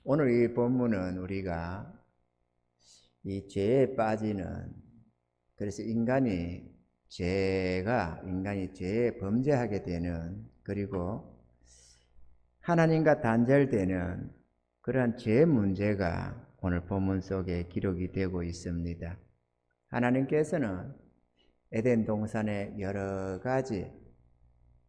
오늘 이 본문은 우리가 이 죄에 빠지는, 그래서 인간이 죄에 범죄하게 되는, 그리고 하나님과 단절되는 그러한 죄 문제가 오늘 본문 속에 기록이 되고 있습니다. 하나님께서는 에덴 동산에 여러 가지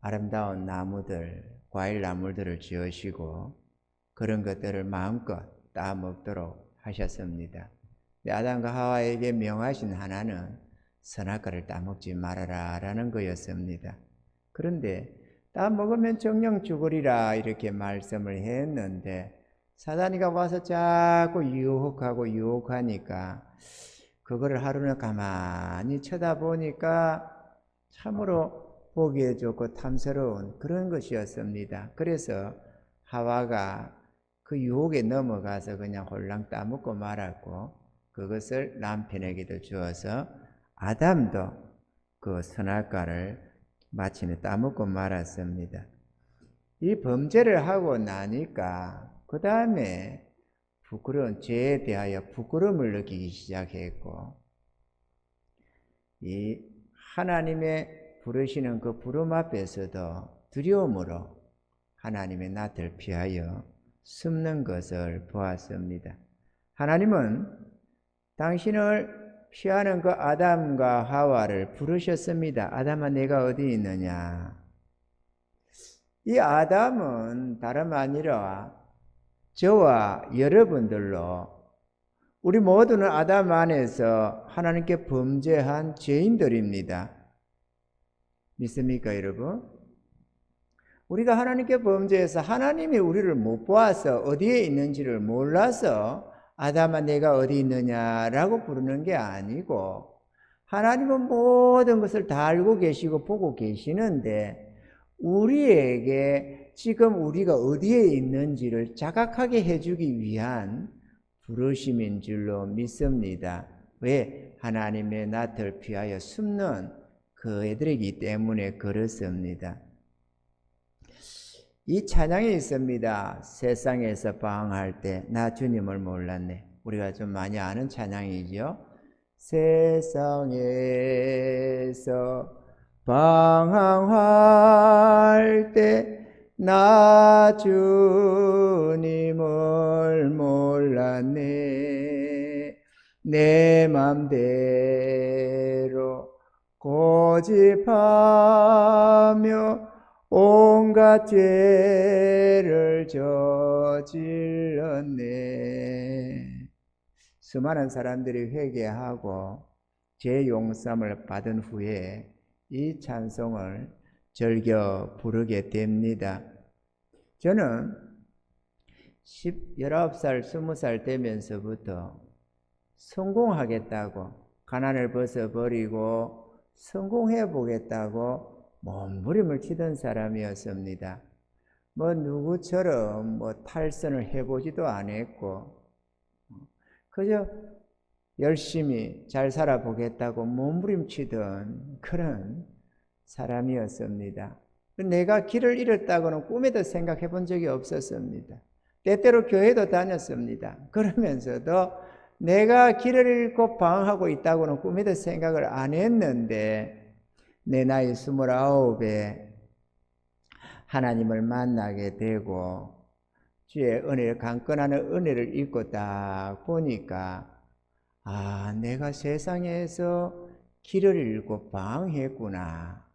아름다운 나무들, 과일 나무들을 지으시고 그런 것들을 마음껏 따먹도록 하셨습니다. 아담과 하와에게 명하신 하나는 선악과를 따먹지 말아라 라는 거였습니다. 그런데 따먹으면 정령 죽으리라 이렇게 말씀을 했는데 사단이가 와서 자꾸 유혹하니까 그거를 하루는 가만히 쳐다보니까 참으로 보기에 좋고 탐스러운 그런 것이었습니다. 그래서 하와가 그 유혹에 넘어가서 그냥 홀랑 따먹고 말았고, 그것을 남편에게도 주어서 아담도 그 선악과를 마침내 따먹고 말았습니다. 이 범죄를 하고 나니까 그 다음에 죄에 대하여 부끄러움을 느끼기 시작했고, 이 하나님의 부르시는 그 부름 앞에서도 두려움으로 하나님의 낯을 피하여 숨는 것을 보았습니다. 하나님은 당신을 피하는 그 아담과 하와를 부르셨습니다. 아담아, 내가 어디 있느냐? 이 아담은 다름 아니라 저와 여러분들로, 우리 모두는 아담 안에서 하나님께 범죄한 죄인들입니다. 믿습니까, 여러분? 우리가 하나님께 범죄해서 하나님이 우리를 못 보아서 어디에 있는지를 몰라서 아담아 내가 어디 있느냐라고 부르는 게 아니고, 하나님은 모든 것을 다 알고 계시고 보고 계시는데 우리에게 지금 우리가 어디에 있는지를 자각하게 해주기 위한 부르심인 줄로 믿습니다. 왜? 하나님의 낯을 피하여 숨는 그 애들이기 때문에 그렇습니다. 이 찬양이 있습니다. 세상에서 방황할 때 나 주님을 몰랐네. 우리가 좀 많이 아는 찬양이죠. 세상에서 방황할 때 나 주님을 몰랐네. 내 맘대로 고집하며 온갖 죄를 저질렀네. 수많은 사람들이 회개하고 죄 용서함을 받은 후에 이 찬송을 즐겨 부르게 됩니다. 저는 19살, 20살 되면서부터 성공하겠다고, 가난을 벗어버리고 성공해보겠다고 몸부림을 치던 사람이었습니다. 누구처럼 탈선을 해보지도 않았고, 그저 열심히 잘 살아보겠다고 몸부림치던 그런 사람이었습니다. 내가 길을 잃었다고는 꿈에도 생각해 본 적이 없었습니다. 때때로 교회도 다녔습니다. 그러면서도 내가 길을 잃고 방황하고 있다고는 꿈에도 생각을 안 했는데, 내 나이 29에 하나님을 만나게 되고 주의 은혜를, 강건하는 은혜를 입고 딱 보니까 내가 세상에서 길을 잃고 방황했구나.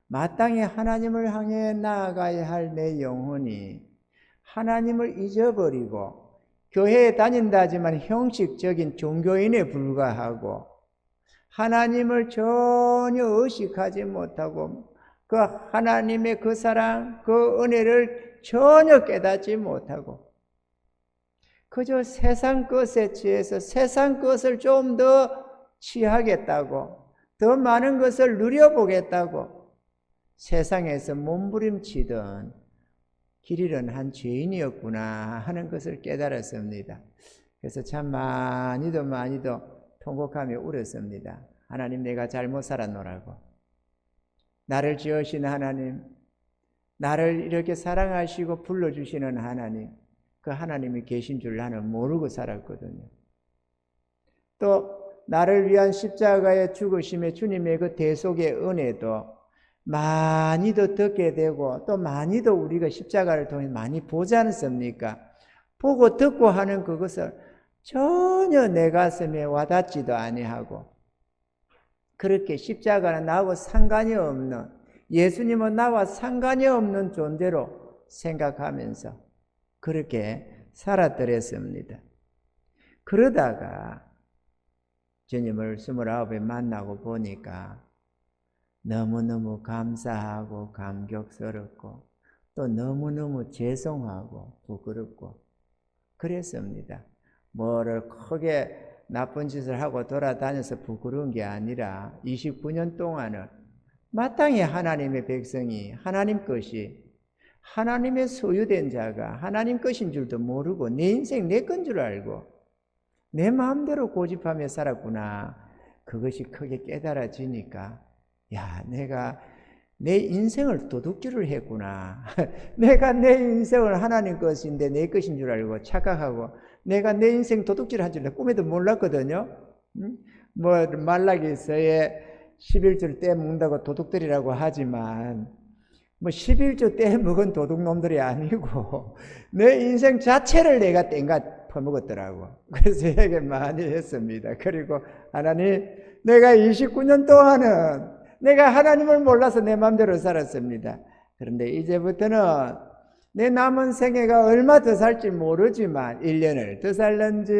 마땅히 하나님을 향해 나아가야 할 내 영혼이 하나님을 잊어버리고 교회에 다닌다지만 형식적인 종교인에 불과하고 하나님을 전혀 의식하지 못하고 그 하나님의 그 사랑, 그 은혜를 전혀 깨닫지 못하고 그저 세상 것에 취해서 세상 것을 좀 더 취하겠다고, 더 많은 것을 누려보겠다고 세상에서 몸부림치던 길 잃은 한 죄인이었구나 하는 것을 깨달았습니다. 그래서 참 많이도 통곡하며 울었습니다. 하나님, 내가 잘못 살았노라고. 나를 지으신 하나님, 나를 이렇게 사랑하시고 불러주시는 하나님, 그 하나님이 계신 줄 나는 모르고 살았거든요. 또 나를 위한 십자가의 죽으심에 주님의 그 대속의 은혜도 많이도 듣게 되고 또 많이도 우리가 십자가를 통해 많이 보지 않습니까? 보고 듣고 하는 그것을 전혀 내 가슴에 와닿지도 아니하고 그렇게 십자가는 나하고 상관이 없는, 예수님은 나와 상관이 없는 존재로 생각하면서 그렇게 살았더랬습니다. 그러다가 주님을 29에 만나고 보니까 너무너무 감사하고 감격스럽고 또 너무너무 죄송하고 부끄럽고 그랬습니다. 뭐를 크게 나쁜 짓을 하고 돌아다녀서 부끄러운 게 아니라 29년 동안은 마땅히 하나님의 백성이, 하나님 것이, 하나님의 소유된 자가 하나님 것인 줄도 모르고 내 인생 내 건 줄 알고 내 마음대로 고집하며 살았구나. 그것이 크게 깨달아지니까 야, 내가 내 인생을 도둑질을 했구나. 내가 내 인생을 하나님 것인데 내 것인 줄 알고 착각하고 내가 내 인생 도둑질한 줄 꿈에도 몰랐거든요. 뭐 말라기서에 11조 떼먹는다고 도둑들이라고 하지만 뭐 11조 떼먹은 도둑놈들이 아니고 내 인생 자체를 내가 땡가 퍼먹었더라고. 그래서 얘기 많이 했습니다. 그리고 하나님, 내가 29년 동안은 내가 하나님을 몰라서 내 마음대로 살았습니다. 그런데 이제부터는 내 남은 생애가 얼마 더 살지 모르지만 1년을 더 살는지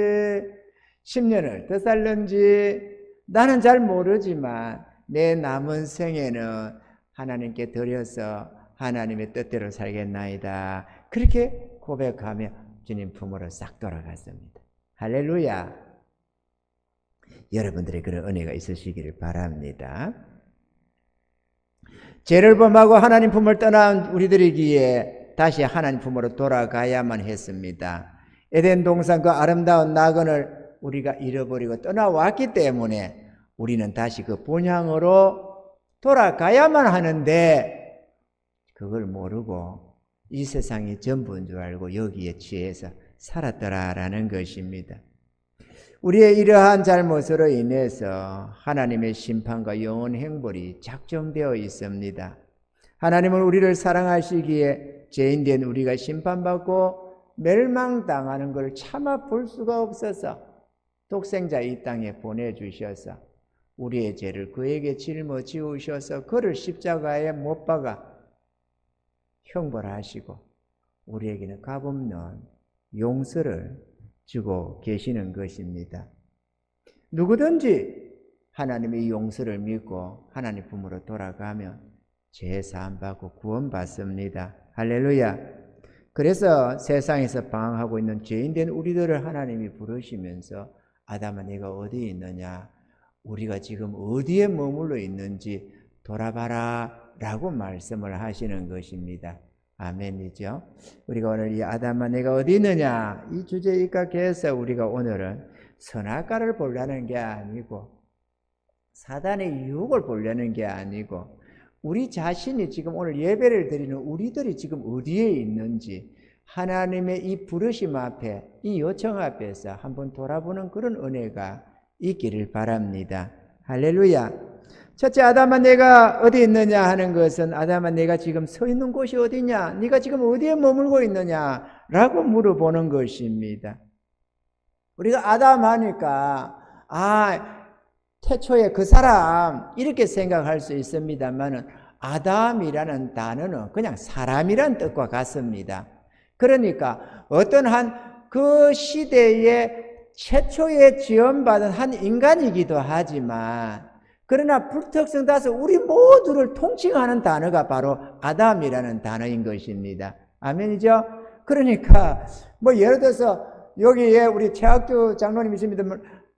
10년을 더 살는지 나는 잘 모르지만 내 남은 생애는 하나님께 드려서 하나님의 뜻대로 살겠나이다. 그렇게 고백하며 주님 품으로 싹 돌아갔습니다. 할렐루야. 여러분들의 그런 은혜가 있으시기를 바랍니다. 죄를 범하고 하나님 품을 떠난 우리들이기에 다시 하나님 품으로 돌아가야만 했습니다. 에덴 동산 그 아름다운 낙원을 우리가 잃어버리고 떠나왔기 때문에 우리는 다시 그 본향으로 돌아가야만 하는데 그걸 모르고 이 세상이 전부인 줄 알고 여기에 취해서 살았더라라는 것입니다. 우리의 이러한 잘못으로 인해서 하나님의 심판과 영원 형벌이 작정되어 있습니다. 하나님은 우리를 사랑하시기에 죄인된 우리가 심판받고 멸망당하는 것을 참아 볼 수가 없어서 독생자 이 땅에 보내주셔서 우리의 죄를 그에게 짊어지우셔서 그를 십자가에 못 박아 형벌하시고 우리에게는 값없는 용서를 주고 계시는 것입니다. 누구든지 하나님의 용서를 믿고 하나님 품으로 돌아가면 죄 사함받고 구원받습니다. 할렐루야. 그래서 세상에서 방황하고 있는 죄인된 우리들을 하나님이 부르시면서 아담아 네가 어디에 있느냐, 우리가 지금 어디에 머물러 있는지 돌아봐라 라고 말씀을 하시는 것입니다. 아멘이죠. 우리가 오늘 이 아담아 내가 어디 있느냐 이 주제에 입각해서 우리가 오늘은 선악과를 보려는 게 아니고 사단의 유혹을 보려는 게 아니고 우리 자신이 지금 오늘 예배를 드리는 우리들이 지금 어디에 있는지 하나님의 이 부르심 앞에 이 요청 앞에서 한번 돌아보는 그런 은혜가 있기를 바랍니다. 할렐루야. 첫째, 아담아 내가 어디 있느냐 하는 것은 아담아 내가 지금 서 있는 곳이 어디냐, 네가 지금 어디에 머물고 있느냐 라고 물어보는 것입니다. 우리가 아담 하니까 태초에 그 사람 이렇게 생각할 수 있습니다만은 아담이라는 단어는 그냥 사람이란 뜻과 같습니다. 그러니까 어떤 그 시대에 최초에 지원받은 한 인간이기도 하지만 그러나 불특성 다수 우리 모두를 통칭하는 단어가 바로 아담이라는 단어인 것입니다. 아멘이죠? 그러니까 뭐 예를 들어서 여기에 우리 최학주 장로님이십니다.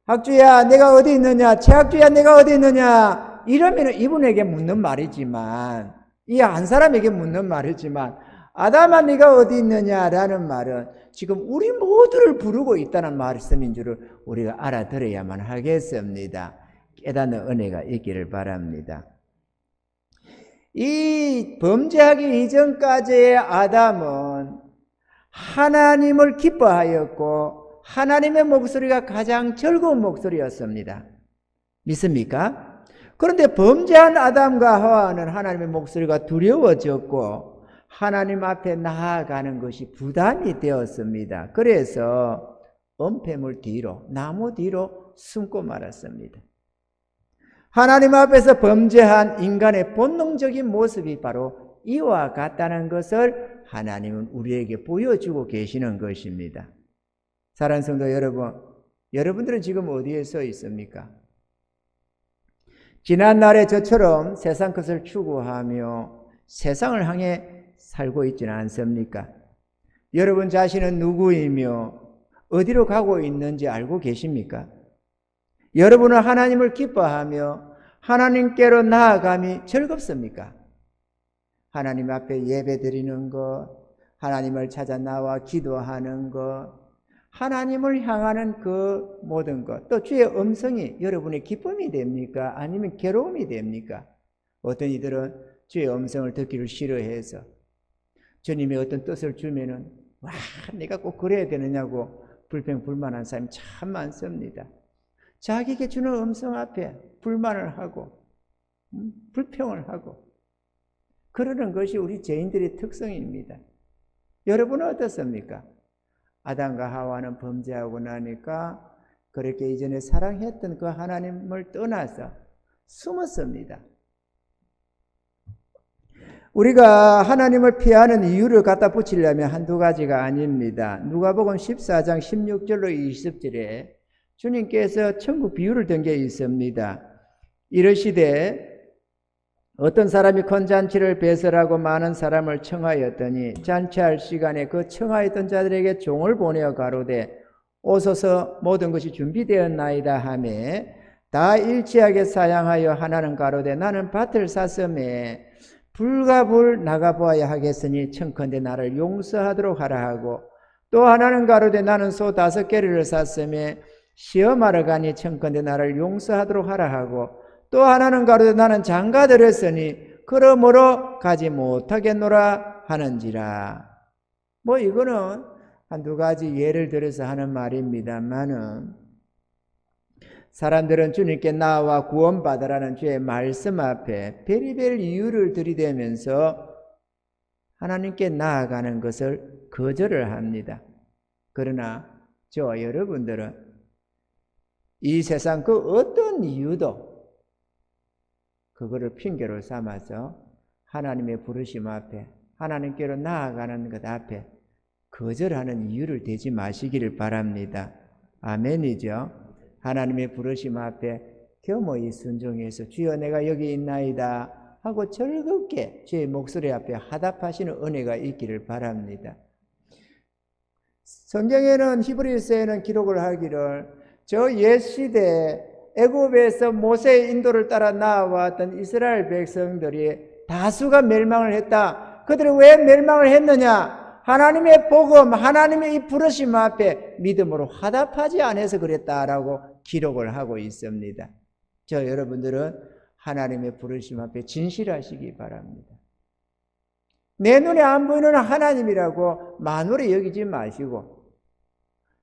학주야 내가 어디 있느냐, 최학주야 내가 어디 있느냐 이러면 이분에게 묻는 말이지만 이 한 사람에게 묻는 말이지만 아담아 네가 어디 있느냐라는 말은 지금 우리 모두를 부르고 있다는 말씀인 줄을 우리가 알아들어야만 하겠습니다. 깨닫는 은혜가 있기를 바랍니다. 이 범죄하기 이전까지의 아담은 하나님을 기뻐하였고 하나님의 목소리가 가장 즐거운 목소리였습니다. 믿습니까? 그런데 범죄한 아담과 하와는 하나님의 목소리가 두려워졌고 하나님 앞에 나아가는 것이 부담이 되었습니다. 그래서 은폐물 뒤로, 나무 뒤로 숨고 말았습니다. 하나님 앞에서 범죄한 인간의 본능적인 모습이 바로 이와 같다는 것을 하나님은 우리에게 보여주고 계시는 것입니다. 사랑하는 성도 여러분, 여러분들은 지금 어디에 서 있습니까? 지난날에 저처럼 세상 것을 추구하며 세상을 향해 살고 있지는 않습니까? 여러분 자신은 누구이며 어디로 가고 있는지 알고 계십니까? 여러분은 하나님을 기뻐하며 하나님께로 나아감이 즐겁습니까? 하나님 앞에 예배 드리는 것, 하나님을 찾아 나와 기도하는 것, 하나님을 향하는 그 모든 것, 또 주의 음성이 여러분의 기쁨이 됩니까? 아니면 괴로움이 됩니까? 어떤 이들은 주의 음성을 듣기를 싫어해서 주님의 어떤 뜻을 주면은 와, 내가 꼭 그래야 되느냐고 불평불만한 사람이 참 많습니다. 자기에게 주는 음성 앞에 불만을 하고 불평을 하고 그러는 것이 우리 죄인들의 특성입니다. 여러분은 어떻습니까? 아담과 하와는 범죄하고 나니까 그렇게 이전에 사랑했던 그 하나님을 떠나서 숨었습니다. 우리가 하나님을 피하는 이유를 갖다 붙이려면 한두 가지가 아닙니다. 누가복음 14장 16절로 20절에 주님께서 천국 비유를 든 게 있습니다. 이르시되 어떤 사람이 큰 잔치를 배설하고 많은 사람을 청하였더니 잔치할 시간에 그 청하였던 자들에게 종을 보내어 가로되 오소서 모든 것이 준비되었나이다 하매 다 일치하게 사양하여 하나는 가로되 나는 밭을 샀음에 불과 불 나가보아야 하겠으니 청컨대 나를 용서하도록 하라 하고 또 하나는 가로되 나는 소 5개를 샀음에 시험하러 가니 청컨대 나를 용서하도록 하라 하고 또 하나는 가로되 나는 장가들었으니 그러므로 가지 못하겠노라 하는지라. 뭐 이거는 한두 가지 예를 들어서 하는 말입니다만은 사람들은 주님께 나와 구원받으라는 주의 말씀 앞에 별의별 이유를 들이대면서 하나님께 나아가는 것을 거절을 합니다. 그러나 저와 여러분들은 이 세상 그 어떤 이유도 그거를 핑계로 삼아서 하나님의 부르심 앞에 하나님께로 나아가는 것 앞에 거절하는 이유를 대지 마시기를 바랍니다. 아멘이죠. 하나님의 부르심 앞에 겸허히 순종해서 주여 내가 여기 있나이다 하고 즐겁게 주의 목소리 앞에 화답하시는 은혜가 있기를 바랍니다. 성경에는 히브리서에는 기록을 하기를 저 옛시대 애굽에서 모세의 인도를 따라 나아왔던 이스라엘 백성들이 다수가 멸망을 했다. 그들은 왜 멸망을 했느냐? 하나님의 복음, 하나님의 이 부르심 앞에 믿음으로 화답하지 않아서 그랬다라고 기록을 하고 있습니다. 저 여러분들은 하나님의 부르심 앞에 진실하시기 바랍니다. 내 눈에 안 보이는 하나님이라고 만홀히 여기지 마시고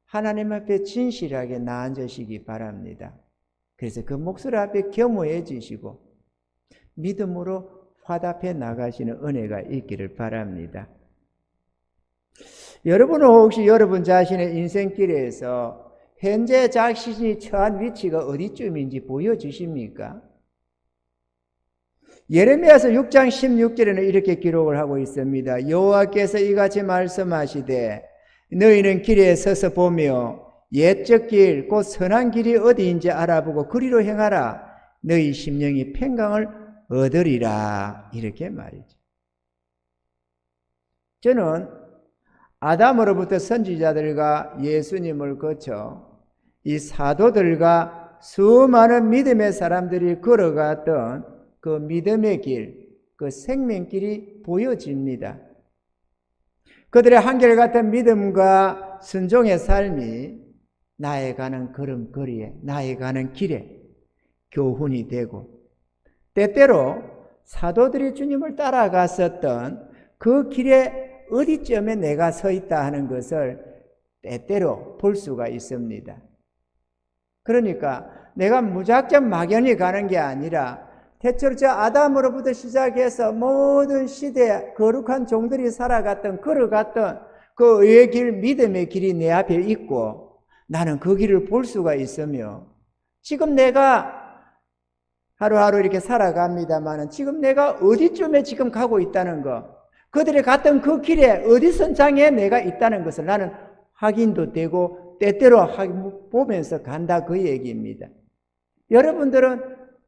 하나님 앞에 진실하게 나앉으시기 바랍니다. 그래서 그 목소리 앞에 겸허해지시고 믿음으로 화답해 나가시는 은혜가 있기를 바랍니다. 여러분은 혹시 여러분 자신의 인생길에서 현재 자신이 처한 위치가 어디쯤인지 보여주십니까? 예레미야서 6장 16절에는 이렇게 기록을 하고 있습니다. 여호와께서 이같이 말씀하시되 너희는 길에 서서 보며 옛적 길 곧 선한 길이 어디인지 알아보고 그리로 행하라. 너희 심령이 평강을 얻으리라. 이렇게 말이죠. 저는 아담으로부터 선지자들과 예수님을 거쳐 이 사도들과 수많은 믿음의 사람들이 걸어갔던 그 믿음의 길, 그 생명길이 보여집니다. 그들의 한결같은 믿음과 순종의 삶이 나에 가는 걸음걸이에, 나에 가는 길에 교훈이 되고 때때로 사도들이 주님을 따라갔었던 그 길의 어디쯤에 내가 서 있다 하는 것을 때때로 볼 수가 있습니다. 그러니까 내가 무작정 막연히 가는 게 아니라 대체로 저 아담으로부터 시작해서 모든 시대에 거룩한 종들이 살아갔던, 걸어갔던 그 의의 길, 믿음의 길이 내 앞에 있고 나는 그 길을 볼 수가 있으며 지금 내가 하루하루 이렇게 살아갑니다만 지금 내가 어디쯤에 지금 가고 있다는 것, 그들이 갔던 그 길에 어디 선장에 내가 있다는 것을 나는 확인도 되고 때때로 보면서 간다, 그 얘기입니다. 여러분들은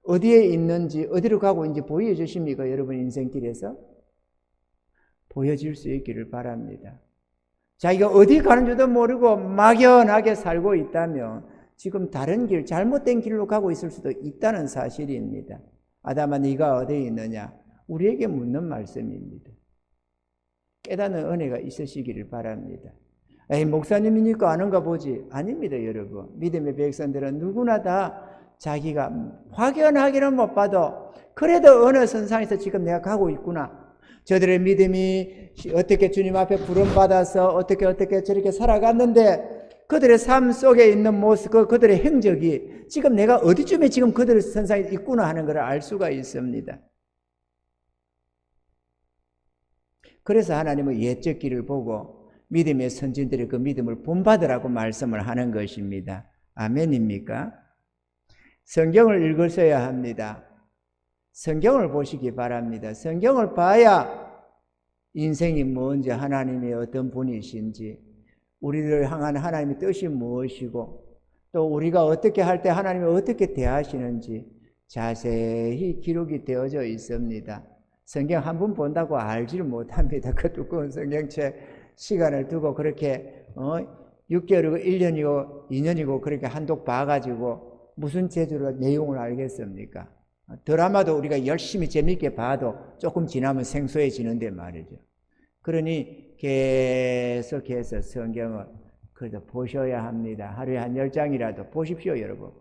어디에 있는지, 어디로 가고 있는지 보여주십니까? 여러분 인생길에서? 보여질 수 있기를 바랍니다. 자기가 어디 가는 줄도 모르고 막연하게 살고 있다면 지금 다른 길, 잘못된 길로 가고 있을 수도 있다는 사실입니다. 아담아, 네가 어디에 있느냐? 우리에게 묻는 말씀입니다. 깨닫는 은혜가 있으시기를 바랍니다. 에이, 목사님이니까 아는가 보지. 아닙니다, 여러분. 믿음의 백성들은 누구나 다 자기가 확연하기는 못 봐도 그래도 어느 선상에서 지금 내가 가고 있구나. 저들의 믿음이 어떻게 주님 앞에 부름받아서 어떻게 저렇게 살아갔는데 그들의 삶 속에 있는 모습, 그들의 행적이 지금 내가 어디쯤에 지금 그들의 선상에 있구나 하는 것을 알 수가 있습니다. 그래서 하나님은 옛적 길을 보고 믿음의 선진들의 그 믿음을 본받으라고 말씀을 하는 것입니다. 아멘입니까? 성경을 읽으셔야 합니다. 성경을 보시기 바랍니다. 성경을 봐야 인생이 뭔지, 하나님이 어떤 분이신지, 우리를 향한 하나님의 뜻이 무엇이고 또 우리가 어떻게 할 때 하나님이 어떻게 대하시는지 자세히 기록이 되어져 있습니다. 성경 한 번 본다고 알지를 못합니다. 그 두꺼운 성경책 시간을 두고 그렇게 6개월이고 1년이고 2년이고 그렇게 한독 봐가지고 무슨 재주로 내용을 알겠습니까? 드라마도 우리가 열심히 재밌게 봐도 조금 지나면 생소해지는데 말이죠. 그러니 계속해서 성경을 그래도 보셔야 합니다. 하루에 한 10장이라도 보십시오, 여러분.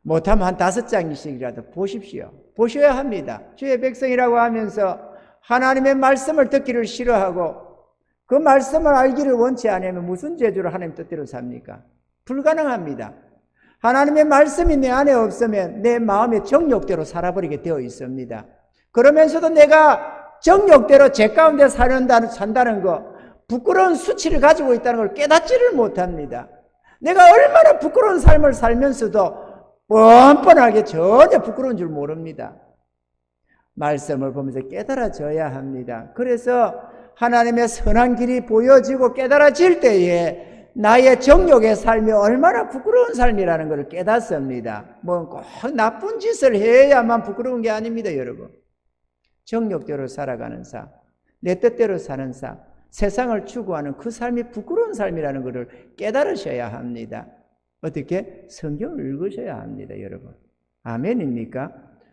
못하면 한 5장씩이라도 보십시오. 보셔야 합니다. 주의 백성이라고 하면서 하나님의 말씀을 듣기를 싫어하고 그 말씀을 알기를 원치 않으면 무슨 재주로 하나님 뜻대로 삽니까? 불가능합니다. 하나님의 말씀이 내 안에 없으면 내 마음의 정욕대로 살아버리게 되어 있습니다. 그러면서도 내가 정욕대로 제 가운데 산다는 거, 부끄러운 수치를 가지고 있다는 걸 깨닫지를 못합니다. 내가 얼마나 부끄러운 삶을 살면서도 뻔뻔하게 전혀 부끄러운 줄 모릅니다. 말씀을 보면서 깨달아져야 합니다. 그래서 하나님의 선한 길이 보여지고 깨달아질 때에 나의 정욕의 삶이 얼마나 부끄러운 삶이라는 것을 깨닫습니다. 뭐 꼭 나쁜 짓을 해야만 부끄러운 게 아닙니다, 여러분. 정욕대로 살아가는 삶, 내 뜻대로 사는 삶, 세상을 추구하는 그 삶이 부끄러운 삶이라는 것을 깨달으셔야 합니다. 어떻게? 성경을 읽으셔야 합니다, 여러분. 아멘입니까?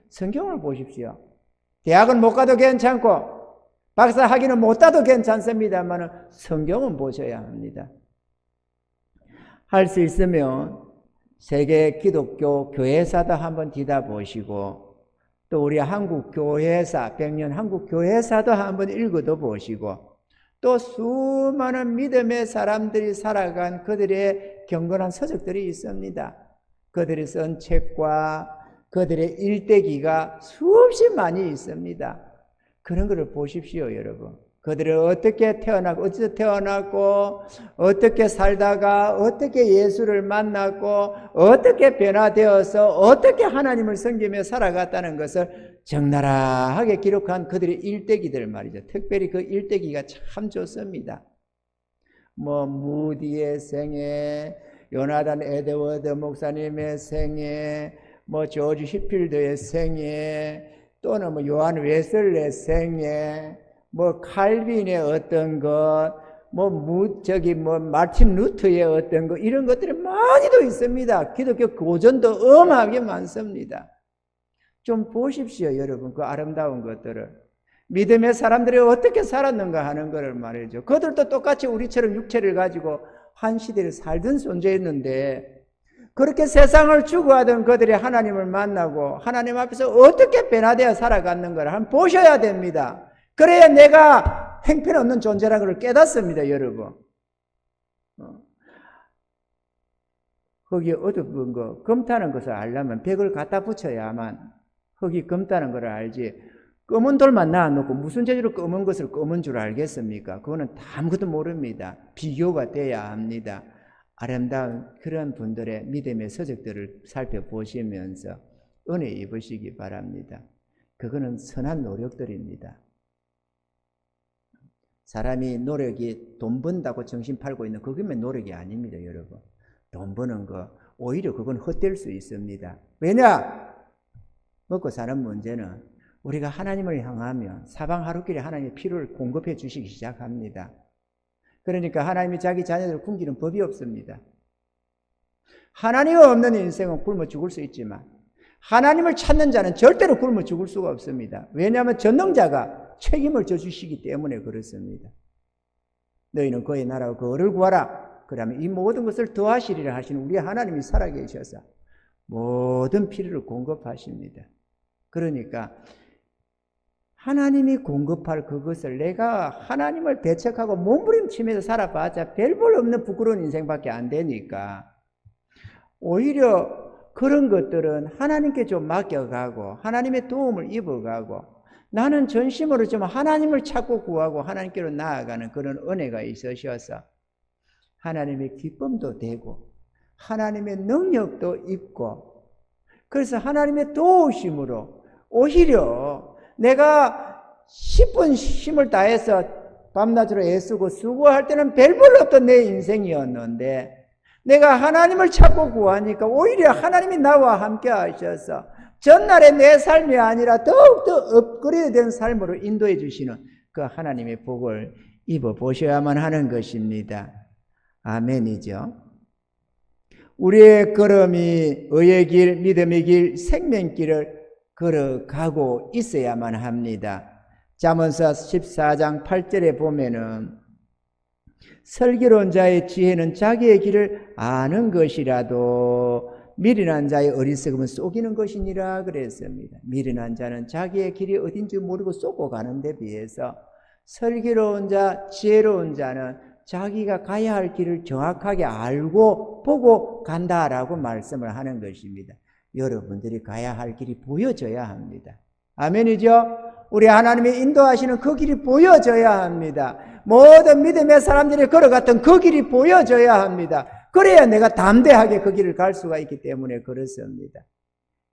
성경을 보십시오. 대학은 못 가도 괜찮고 박사 학위는 못 따도 괜찮습니다만 성경은 보셔야 합니다. 할 수 있으면 세계 기독교 교회사도 한번 뒤다보시고 또 우리 한국 교회사, 100년 한국 교회사도 한번 읽어도 보시고 또 수많은 믿음의 사람들이 살아간 그들의 경건한 서적들이 있습니다. 그들이 쓴 책과 그들의 일대기가 수없이 많이 있습니다. 그런 것을 보십시오, 여러분. 그들은 어떻게 태어나고 어디서 태어났고 어떻게 살다가 어떻게 예수를 만났고 어떻게 변화되어서 어떻게 하나님을 섬기며 살아갔다는 것을 적나라하게 기록한 그들의 일대기들 말이죠. 특별히 그 일대기가 참 좋습니다. 뭐 무디의 생애, 요나단 에드워드 목사님의 생애, 뭐 조지 히필드의 생애, 또는 뭐 요한 웨슬레의 생애, 뭐 칼빈의 어떤 것, 마틴 루터의 어떤 것, 이런 것들이 많이도 있습니다. 기독교 고전도 어마하게 많습니다. 좀 보십시오, 여러분. 그 아름다운 것들을. 믿음의 사람들이 어떻게 살았는가 하는 것을 말이죠. 그들도 똑같이 우리처럼 육체를 가지고 한 시대를 살던 존재였는데 그렇게 세상을 추구하던 그들이 하나님을 만나고 하나님 앞에서 어떻게 변화되어 살아갔는가를 한번 보셔야 됩니다. 그래야 내가 행편없는 존재라는 걸 깨닫습니다, 여러분. 흙이 어두운 거, 검다는 것을 알려면 벽을 갖다 붙여야만 흙이 검다는 걸 알지. 검은 돌만 놔놓고 무슨 재주로 검은 것을 검은 줄 알겠습니까? 그거는 아무것도 모릅니다. 비교가 돼야 합니다. 아름다운 그런 분들의 믿음의 서적들을 살펴보시면서 은혜 입으시기 바랍니다. 그거는 선한 노력들입니다. 사람이 노력이 돈 번다고 정신 팔고 있는 그거면 노력이 아닙니다, 여러분. 돈 버는 거 오히려 그건 헛될 수 있습니다. 왜냐? 먹고 사는 문제는 우리가 하나님을 향하면 사방 하루길에 하나님의 필요를 공급해 주시기 시작합니다. 그러니까 하나님이 자기 자녀들을 굶기는 법이 없습니다. 하나님 없는 인생은 굶어 죽을 수 있지만 하나님을 찾는 자는 절대로 굶어 죽을 수가 없습니다. 왜냐하면 전능자가 책임을 져주시기 때문에 그렇습니다. 너희는 그의 나라와 그를 구하라. 그러면 이 모든 것을 더하시리라 하시는 우리 하나님이 살아계셔서 모든 필요를 공급하십니다. 그러니까 하나님이 공급할 그것을 내가 하나님을 대척하고 몸부림치면서 살아봤자 별볼 없는 부끄러운 인생밖에 안 되니까 오히려 그런 것들은 하나님께 좀 맡겨가고 하나님의 도움을 입어가고 나는 전심으로 좀 하나님을 찾고 구하고 하나님께로 나아가는 그런 은혜가 있으셔서 하나님의 기쁨도 되고 하나님의 능력도 있고 그래서 하나님의 도우심으로 오히려 내가 10분 힘을 다해서 밤낮으로 애쓰고 수고할 때는 별볼 없던 내 인생이었는데 내가 하나님을 찾고 구하니까 오히려 하나님이 나와 함께 하셔서 전날의 내 삶이 아니라 더욱더 업그레이드된 삶으로 인도해 주시는 그 하나님의 복을 입어보셔야만 하는 것입니다. 아멘이죠. 우리의 걸음이 의의 길, 믿음의 길, 생명길을 걸어가고 있어야만 합니다. 잠언서 14장 8절에 보면은 슬기로운 자의 지혜는 자기의 길을 아는 것이라도 미련한 자의 어리석음은 속이는 것이니라 그랬습니다. 미련한 자는 자기의 길이 어딘지 모르고 쏟고 가는 데 비해서 슬기로운 자, 지혜로운 자는 자기가 가야 할 길을 정확하게 알고 보고 간다라고 말씀을 하는 것입니다. 여러분들이 가야 할 길이 보여져야 합니다. 아멘이죠? 우리 하나님이 인도하시는 그 길이 보여져야 합니다. 모든 믿음의 사람들이 걸어갔던 그 길이 보여져야 합니다. 그래야 내가 담대하게 그 길을 갈 수가 있기 때문에 그렇습니다.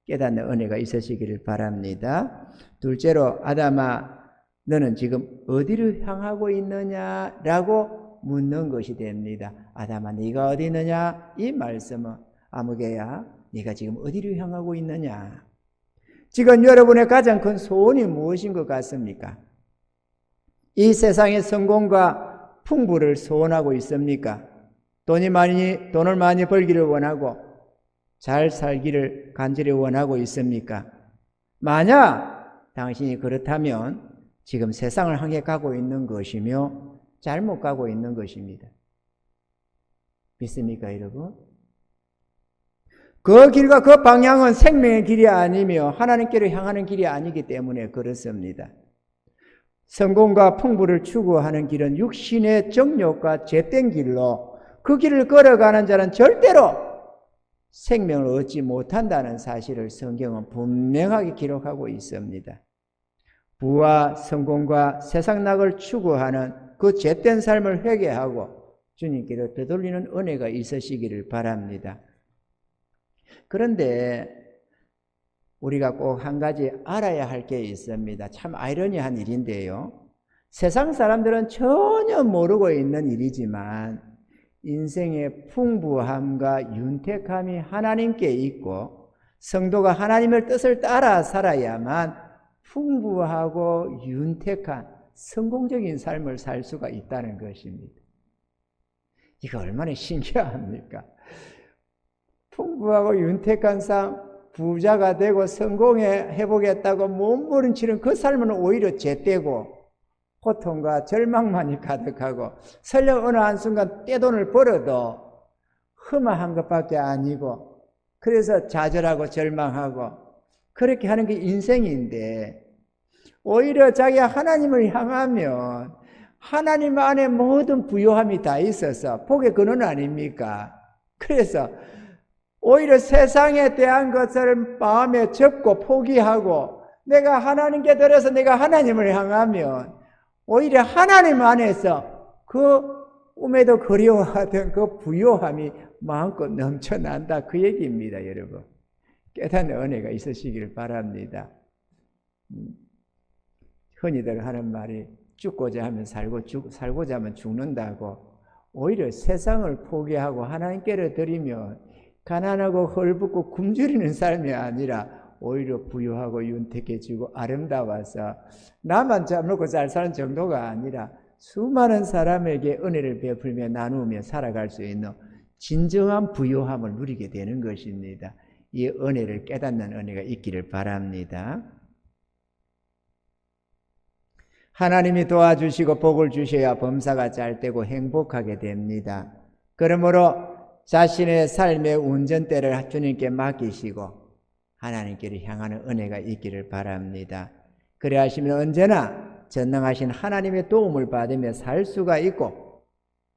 깨닫는 은혜가 있으시기를 바랍니다. 둘째로 아담아 너는 지금 어디를 향하고 있느냐라고 묻는 것이 됩니다. 아담아 네가 어디 있느냐? 이 말씀은 아무개야 네가 지금 어디를 향하고 있느냐? 지금 여러분의 가장 큰 소원이 무엇인 것 같습니까? 이 세상의 성공과 풍부를 소원하고 있습니까? 돈을 많이 벌기를 원하고 잘 살기를 간절히 원하고 있습니까? 만약 당신이 그렇다면 지금 세상을 향해 가고 있는 것이며 잘못 가고 있는 것입니다. 믿습니까, 여러분? 그 길과 그 방향은 생명의 길이 아니며 하나님께로 향하는 길이 아니기 때문에 그렇습니다. 성공과 풍부를 추구하는 길은 육신의 정욕과 죄된 길로 그 길을 걸어가는 자는 절대로 생명을 얻지 못한다는 사실을 성경은 분명하게 기록하고 있습니다. 부와 성공과 세상락을 추구하는 그 죄된 삶을 회개하고 주님께로 되돌리는 은혜가 있으시기를 바랍니다. 그런데 우리가 꼭 한 가지 알아야 할 게 있습니다. 참 아이러니한 일인데요. 세상 사람들은 전혀 모르고 있는 일이지만 인생의 풍부함과 윤택함이 하나님께 있고 성도가 하나님의 뜻을 따라 살아야만 풍부하고 윤택한 성공적인 삶을 살 수가 있다는 것입니다. 이거 얼마나 신기합니까? 풍부하고 윤택한 삶, 부자가 되고 성공해보겠다고 몸부림치는 그 삶은 오히려 죄되고 고통과 절망만이 가득하고 설령 어느 한순간 떼돈을 벌어도 흠한 것밖에 아니고 그래서 좌절하고 절망하고 그렇게 하는 게 인생인데 오히려 자기가 하나님을 향하면 하나님 안에 모든 부요함이 다 있어서 복의 근원 아닙니까? 그래서 오히려 세상에 대한 것을 마음에 접고 포기하고 내가 하나님께 드려서 내가 하나님을 향하면 오히려 하나님 안에서 그 꿈에도 그리워하던 그 부요함이 마음껏 넘쳐난다, 그 얘기입니다, 여러분. 깨닫는 은혜가 있으시기를 바랍니다. 흔히들 하는 말이 죽고자 하면 살고 살고자 하면 죽는다고. 오히려 세상을 포기하고 하나님께를 드리면 가난하고 헐벗고 굶주리는 삶이 아니라 오히려 부유하고 윤택해지고 아름다워서 나만 잘 먹고 잘 사는 정도가 아니라 수많은 사람에게 은혜를 베풀며 나누며 살아갈 수 있는 진정한 부유함을 누리게 되는 것입니다. 이 은혜를 깨닫는 은혜가 있기를 바랍니다. 하나님이 도와주시고 복을 주셔야 범사가 잘되고 행복하게 됩니다. 그러므로 자신의 삶의 운전대를 주님께 맡기시고 하나님께를 향하는 은혜가 있기를 바랍니다. 그래 하시면 언제나 전능하신 하나님의 도움을 받으며 살 수가 있고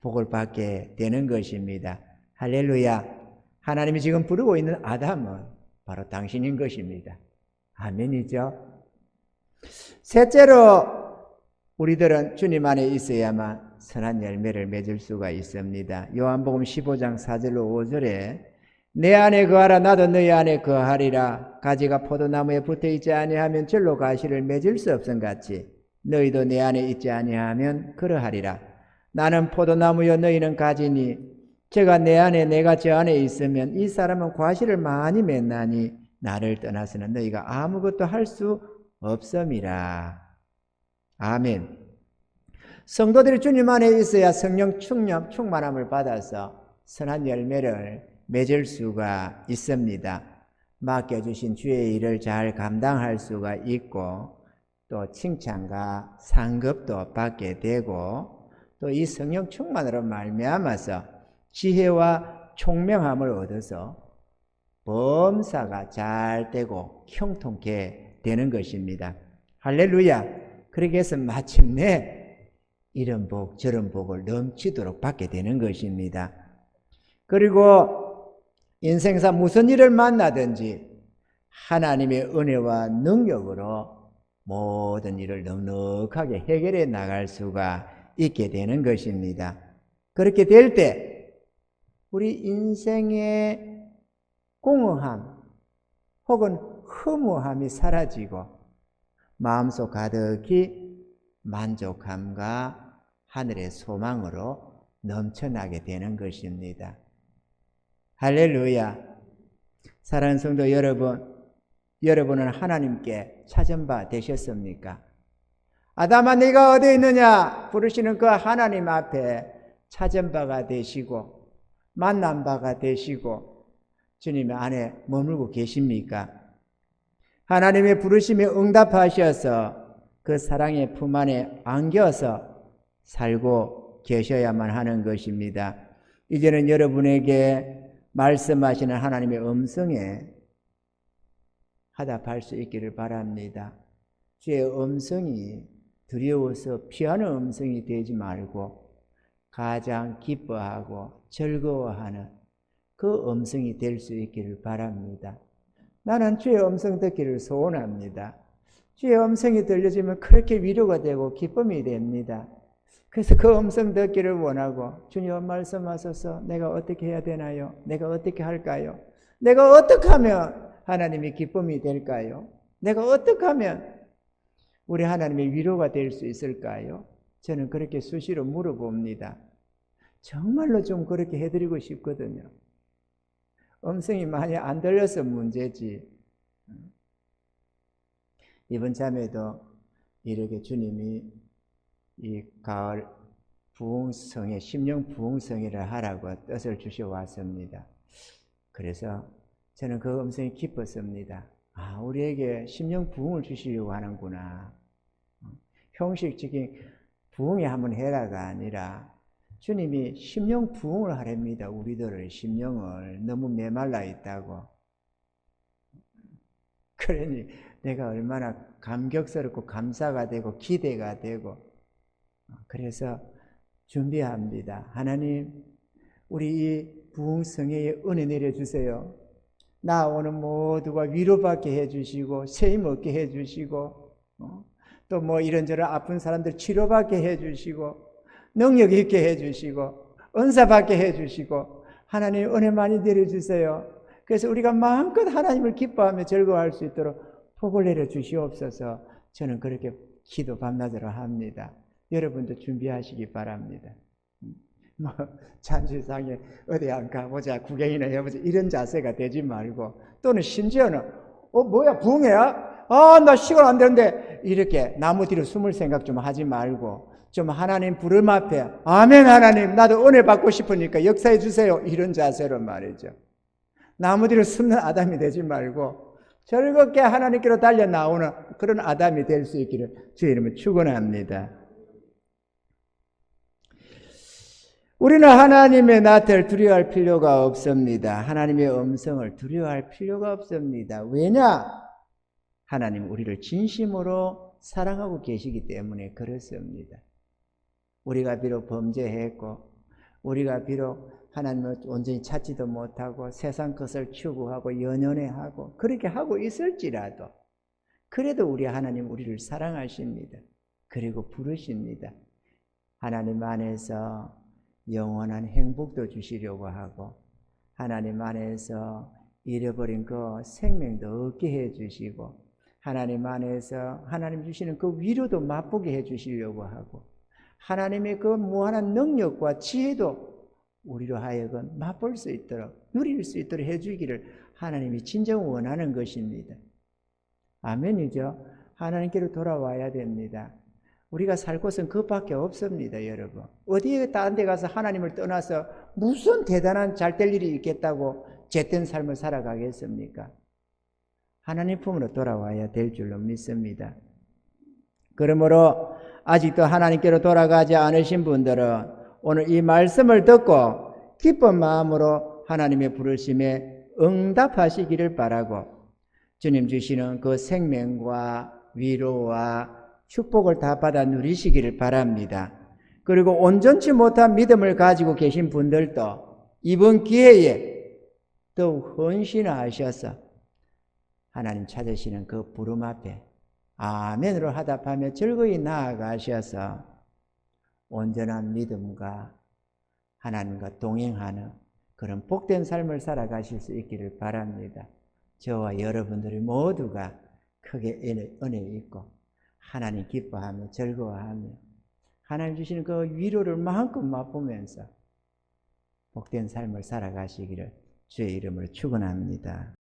복을 받게 되는 것입니다. 할렐루야. 하나님이 지금 부르고 있는 아담은 바로 당신인 것입니다. 아멘이죠. 셋째로 우리들은 주님 안에 있어야만 선한 열매를 맺을 수가 있습니다. 요한복음 15장 4절로 5절에 내 안에 거하라 나도 너희 안에 거하리라. 가지가 포도나무에 붙어있지 아니하면 절로 가시를 맺을 수 없음같이 너희도 내 안에 있지 아니하면 그러하리라. 나는 포도나무요 너희는 가지니 제가 내 안에 내가 저 안에 있으면 이 사람은 과실을 많이 맺나니 나를 떠나서는 너희가 아무것도 할 수 없음이라. 아멘. 성도들이 주님 안에 있어야 성령 충만함을 받아서 선한 열매를 맺을 수가 있습니다. 맡겨주신 주의 일을 잘 감당할 수가 있고 또 칭찬과 상급도 받게 되고 또 이 성령 충만으로 말미암아서 지혜와 총명함을 얻어서 범사가 잘 되고 형통케 되는 것입니다. 할렐루야. 그렇게 해서 마침내 이런 복 저런 복을 넘치도록 받게 되는 것입니다. 그리고 인생사 무슨 일을 만나든지 하나님의 은혜와 능력으로 모든 일을 넉넉하게 해결해 나갈 수가 있게 되는 것입니다. 그렇게 될 때 우리 인생의 공허함 혹은 허무함이 사라지고 마음속 가득히 만족함과 하늘의 소망으로 넘쳐나게 되는 것입니다. 할렐루야. 사랑하는 성도 여러분, 여러분은 하나님께 찾은 바 되셨습니까? 아담아 네가 어디 있느냐 부르시는 그 하나님 앞에 찾은 바가 되시고 만난 바가 되시고 주님의 안에 머물고 계십니까? 하나님의 부르심에 응답하셔서 그 사랑의 품 안에 안겨서 살고 계셔야만 하는 것입니다. 이제는 여러분에게 말씀하시는 하나님의 음성에 화답할 수 있기를 바랍니다. 주의 음성이 두려워서 피하는 음성이 되지 말고 가장 기뻐하고 즐거워하는 그 음성이 될 수 있기를 바랍니다. 나는 주의 음성 듣기를 소원합니다. 주의 음성이 들려지면 그렇게 위로가 되고 기쁨이 됩니다. 그래서 그 음성 듣기를 원하고 주님 말씀하소서. 내가 어떻게 해야 되나요? 내가 어떻게 할까요? 내가 어떻게 하면 하나님이 기쁨이 될까요? 내가 어떻게 하면 우리 하나님의 위로가 될 수 있을까요? 저는 그렇게 수시로 물어봅니다. 정말로 좀 그렇게 해드리고 싶거든요. 음성이 많이 안 들려서 문제지. 이번 참에도 이렇게 주님이 이 가을 부흥성에 심령 부흥성회를 하라고 뜻을 주셔왔습니다. 그래서 저는 그 음성이 기뻤습니다. 아, 우리에게 심령 부흥을 주시려고 하는구나. 형식적인 부흥회 한번 해라가 아니라 주님이 심령 부흥을 하랍니다. 우리들의 심령을 너무 메말라 있다고. 그러니 내가 얼마나 감격스럽고 감사가 되고 기대가 되고 그래서 준비합니다. 하나님, 우리 이 부흥성회에 은혜 내려주세요. 나오는 모두가 위로받게 해주시고 세임 얻게 해주시고 또 뭐 이런저런 아픈 사람들 치료받게 해주시고 능력 있게 해주시고 은사 받게 해주시고 하나님 은혜 많이 내려주세요. 그래서 우리가 마음껏 하나님을 기뻐하며 즐거워할 수 있도록 복을 내려주시옵소서. 저는 그렇게 기도 밤낮으로 합니다. 여러분도 준비하시기 바랍니다. 뭐 잔치상에 어디 안 가보자, 구경이나 해보자 이런 자세가 되지 말고, 또는 심지어는 뭐야 부흥회야? 나 시간 안 되는데 이렇게 나무 뒤로 숨을 생각 좀 하지 말고 좀 하나님 부름 앞에 아멘 하나님 나도 은혜 받고 싶으니까 역사해 주세요 이런 자세로 말이죠. 나무 뒤로 숨는 아담이 되지 말고 즐겁게 하나님께로 달려 나오는 그런 아담이 될 수 있기를 주의 이름으로 축원합니다. 우리는 하나님의 낯을 두려워할 필요가 없습니다. 하나님의 음성을 두려워할 필요가 없습니다. 왜냐? 하나님 우리를 진심으로 사랑하고 계시기 때문에 그렇습니다. 우리가 비록 범죄했고 우리가 비록 하나님을 온전히 찾지도 못하고 세상 것을 추구하고 연연해하고 그렇게 하고 있을지라도 그래도 우리 하나님 우리를 사랑하십니다. 그리고 부르십니다. 하나님 안에서 영원한 행복도 주시려고 하고 하나님 안에서 잃어버린 그 생명도 얻게 해주시고 하나님 안에서 하나님 주시는 그 위로도 맛보게 해주시려고 하고 하나님의 그 무한한 능력과 지혜도 우리로 하여금 맛볼 수 있도록 누릴 수 있도록 해주기를 하나님이 진정 원하는 것입니다. 아멘이죠. 하나님께로 돌아와야 됩니다. 우리가 살 곳은 그밖에 없습니다. 여러분 어디에 다른 데 가서 하나님을 떠나서 무슨 대단한 잘 될 일이 있겠다고 잿된 삶을 살아가겠습니까? 하나님 품으로 돌아와야 될 줄로 믿습니다. 그러므로 아직도 하나님께로 돌아가지 않으신 분들은 오늘 이 말씀을 듣고 기쁜 마음으로 하나님의 부르심에 응답하시기를 바라고 주님 주시는 그 생명과 위로와 축복을 다 받아 누리시기를 바랍니다. 그리고 온전치 못한 믿음을 가지고 계신 분들도 이번 기회에 더욱 헌신하셔서 하나님 찾으시는 그 부름 앞에 아멘으로 화답하며 즐거이 나아가셔서 온전한 믿음과 하나님과 동행하는 그런 복된 삶을 살아가실 수 있기를 바랍니다. 저와 여러분들이 모두가 크게 은혜 있고 하나님 기뻐하며 즐거워하며 하나님 주시는 그 위로를 마음껏 맛보면서 복된 삶을 살아가시기를 주의 이름으로 축원합니다.